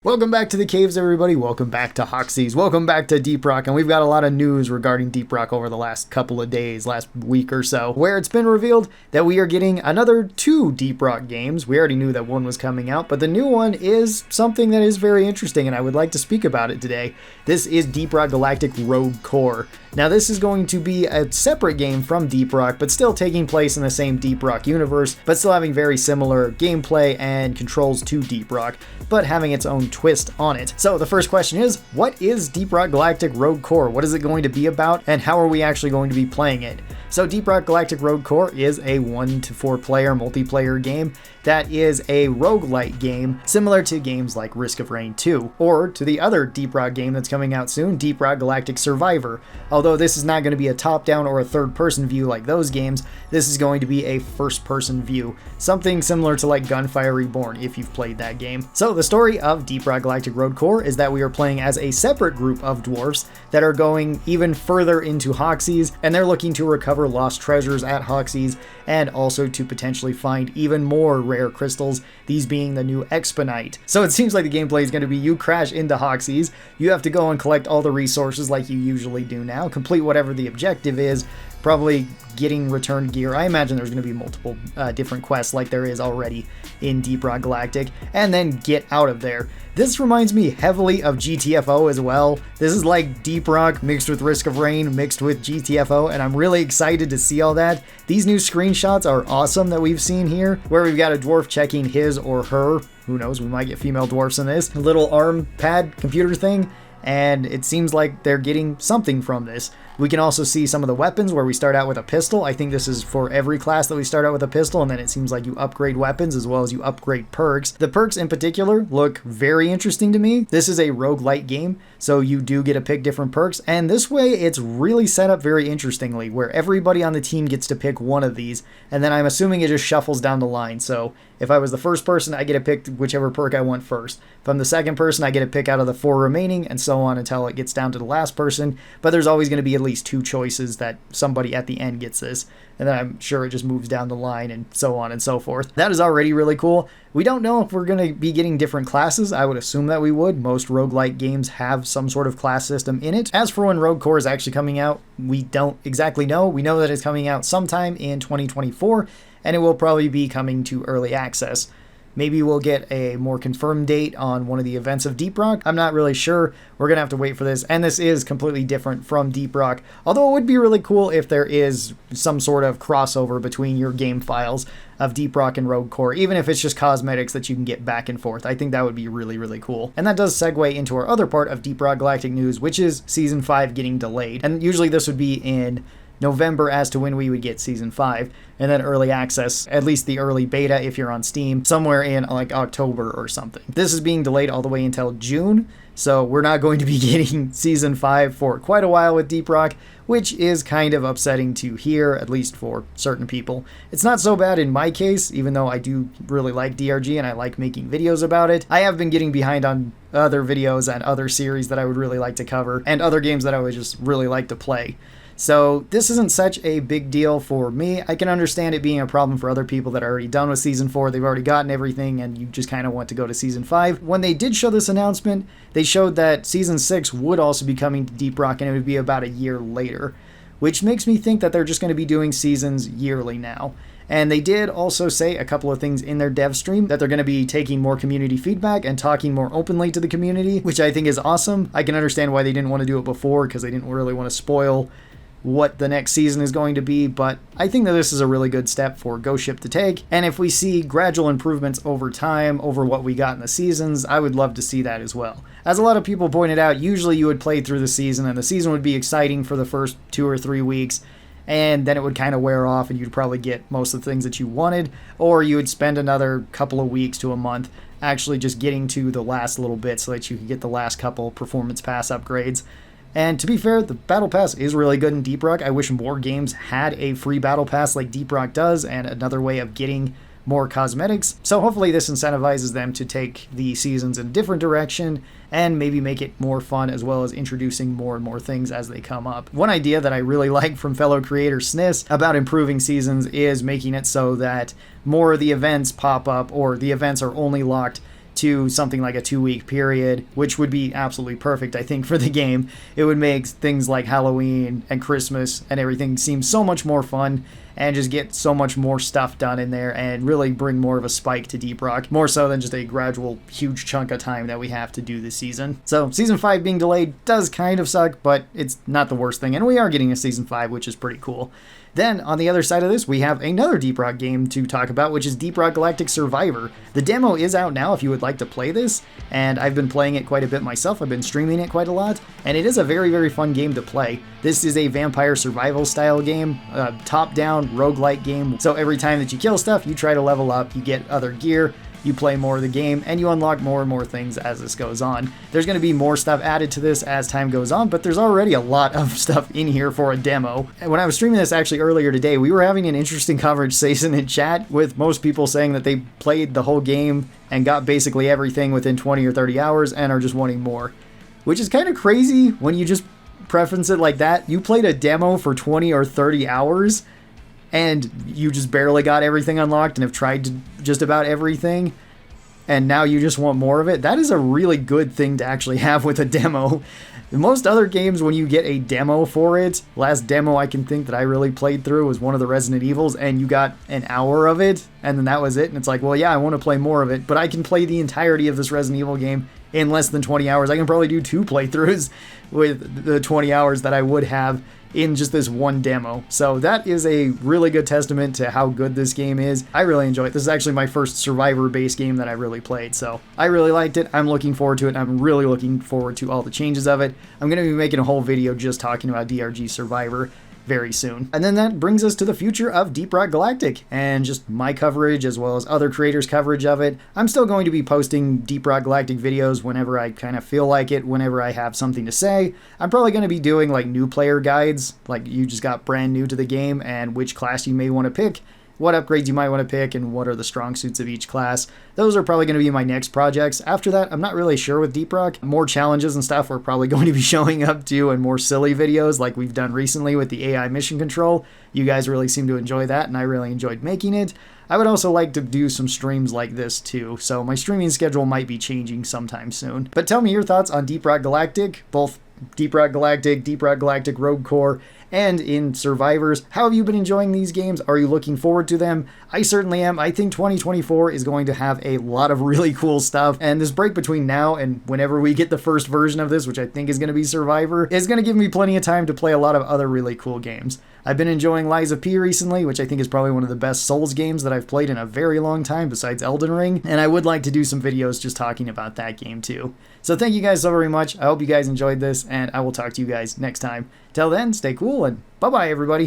Welcome back to the caves, everybody. Welcome back to Hoxie's. Welcome back to Deep Rock. And we've got a lot of news regarding Deep Rock over the last couple of days, last week or so, where it's been revealed that we are getting another 2 Deep Rock games. We already knew that one was coming out, but the new one is something that is very interesting, and I would like to speak about it today. This is Deep Rock Galactic Rouge Core. Now, this is going to be a separate game from Deep Rock, but still taking place in the same Deep Rock universe, but still having very similar gameplay and controls to Deep Rock, but having its own twist on it. So the first question is, what is Deep Rock Galactic Rouge Core? What is it going to be about, and how are we actually going to be playing it? So Deep Rock Galactic Rouge Core is a 1 to 4 player multiplayer game that is a roguelite game, similar to games like Risk of Rain 2, or to the other Deep Rock game that's coming out soon, Deep Rock Galactic Survivor. Although this is not going to be a top-down or a third-person view like those games, this is going to be a first-person view, something similar to like Gunfire Reborn if you've played that game. So the story of Deep Rock Galactic Rouge Core is that we are playing as a separate group of dwarfs that are going even further into Hoxie's, and they're looking to recover lost treasures at Hoxie's, and also to potentially find even more rare crystals, these being the new Exponite. So it seems like the gameplay is going to be you crash into Hoxie's, you have to go and collect all the resources like you usually do now, complete whatever the objective is, probably getting returned gear. I imagine there's going to be multiple different quests like there is already in Deep Rock Galactic, and then get out of there. This reminds me heavily of GTFO as well. This is like Deep Rock mixed with Risk of Rain mixed with GTFO, and I'm really excited to see all that. These new screenshots are awesome that we've seen here, where we've got a dwarf checking his or her, who knows, we might get female dwarfs in this, little arm pad computer thing, and it seems like they're getting something from this. We can also see some of the weapons where we start out with a pistol. I think this is for every class that we start out with a pistol, and then it seems like you upgrade weapons as well as you upgrade perks. The perks in particular look very interesting to me. This is a roguelite game, so you do get to pick different perks, and this way it's really set up very interestingly, where everybody on the team gets to pick one of these, and then I'm assuming it just shuffles down the line. So if I was the first person, I get to pick whichever perk I want first. If I'm the second person, I get to pick out of the 4 remaining, and so on until it gets down to the last person, but there's always going to be at least 2 choices that somebody at the end gets this, and then I'm sure it just moves down the line and so on and so forth. That is already really cool. We don't know if we're going to be getting different classes. I would assume that we would. Most roguelike games have some sort of class system in it. As for when Rouge Core is actually coming out, we don't exactly know. We know that it's coming out sometime in 2024, and it will probably be coming to early access. Maybe we'll get a more confirmed date on one of the events of Deep Rock. I'm not really sure. We're going to have to wait for this. And this is completely different from Deep Rock. Although it would be really cool if there is some sort of crossover between your game files of Deep Rock and Rouge Core, even if it's just cosmetics that you can get back and forth. I think that would be really, really cool. And that does segue into our other part of Deep Rock Galactic news, which is Season 5 getting delayed. And usually this would be in November as to when we would get Season 5, and then early access, at least the early beta if you're on Steam, somewhere in like October or something. This is being delayed all the way until June, so we're not going to be getting Season 5 for quite a while with Deep Rock, which is kind of upsetting to hear, at least for certain people. It's not so bad in my case, even though I do really like DRG and I like making videos about it. I have been getting behind on other videos and other series that I would really like to cover, and other games that I would just really like to play. So this isn't such a big deal for me. I can understand it being a problem for other people that are already done with Season 4. They've already gotten everything and you just kind of want to go to Season 5. When they did show this announcement, they showed that Season 6 would also be coming to Deep Rock, and it would be about a year later, which makes me think that they're just going to be doing seasons yearly now. And they did also say a couple of things in their dev stream, that they're going to be taking more community feedback and talking more openly to the community, which I think is awesome. I can understand why they didn't want to do it before, because they didn't really want to spoil what the next season is going to be, but I think that this is a really good step for Ghost Ship to take, and if we see gradual improvements over time over what we got in the seasons, I would love to see that as well. As a lot of people pointed out, usually you would play through the season, and the season would be exciting for the first 2 or 3 weeks, and then it would kind of wear off and you'd probably get most of the things that you wanted, or you would spend another couple of weeks to a month actually just getting to the last little bit so that you could get the last couple performance pass upgrades. And to be fair, the Battle Pass is really good in Deep Rock. I wish more games had a free Battle Pass like Deep Rock does, and another way of getting more cosmetics. So hopefully this incentivizes them to take the seasons in a different direction and maybe make it more fun, as well as introducing more and more things as they come up. One idea that I really like from fellow creator Sniss about improving seasons is making it so that more of the events pop up, or the events are only locked to something like a 2-week period, which would be absolutely perfect, I think, for the game. It would make things like Halloween and Christmas and everything seem so much more fun and just get so much more stuff done in there and really bring more of a spike to Deep Rock, more so than just a gradual huge chunk of time that we have to do this season. So Season 5 being delayed does kind of suck, but it's not the worst thing, and we are getting a Season 5, which is pretty cool. Then, on the other side of this, we have another Deep Rock game to talk about, which is Deep Rock Galactic Survivor. The demo is out now if you would like to play this, and I've been playing it quite a bit myself. I've been streaming it quite a lot, and it is a very, very fun game to play. This is a vampire survival style game, a top-down roguelike game. So every time that you kill stuff, you try to level up, you get other gear, you play more of the game, and you unlock more and more things as this goes on. There's going to be more stuff added to this as time goes on, but there's already a lot of stuff in here for a demo. And when I was streaming this actually earlier today, we were having an interesting conversation in chat with most people saying that they played the whole game and got basically everything within 20 or 30 hours and are just wanting more. Which is kind of crazy when you just preference it like that. You played a demo for 20 or 30 hours and you just barely got everything unlocked and have tried to just about everything, and now you just want more of it. That is a really good thing to actually have with a demo. Most other games, when you get a demo for it, last demo I can think that I really played through was one of the Resident Evils, and you got an hour of it, and then that was it, and it's like, well, yeah, I want to play more of it, but I can play the entirety of this Resident Evil game in less than 20 hours. I can probably do 2 playthroughs with the 20 hours that I would have in just this one demo. So that is a really good testament to how good this game is. I really enjoy it. This is actually my first survivor-based game that I really played, so I really liked it. I'm looking forward to it. I'm really looking forward to all the changes of it. I'm going to be making a whole video just talking about DRG Survivor very soon. And then that brings us to the future of Deep Rock Galactic and just my coverage as well as other creators' coverage of it. I'm still going to be posting Deep Rock Galactic videos whenever I kind of feel like it, whenever I have something to say. I'm probably going to be doing like new player guides, like you just got brand new to the game and which class you may want to pick, what upgrades you might want to pick, and what are the strong suits of each class. Those are probably going to be my next projects. After that, I'm not really sure with Deep Rock. More challenges and stuff we're probably going to be showing up to, and more silly videos like we've done recently with the AI mission control. You guys really seem to enjoy that, and I really enjoyed making it. I would also like to do some streams like this too, so my streaming schedule might be changing sometime soon. But tell me your thoughts on Deep Rock Galactic, both Deep Rock Galactic, Rouge Core, and in Survivors. How have you been enjoying these games? Are you looking forward to them? I certainly am. I think 2024 is going to have a lot of really cool stuff, and this break between now and whenever we get the first version of this, which I think is going to be Survivor, is going to give me plenty of time to play a lot of other really cool games. I've been enjoying Lies of P recently, which I think is probably one of the best Souls games that I've played in a very long time besides Elden Ring, and I would like to do some videos just talking about that game too. So thank you guys so very much. I hope you guys enjoyed this, and I will talk to you guys next time. Till then, stay cool, and bye-bye, everybody.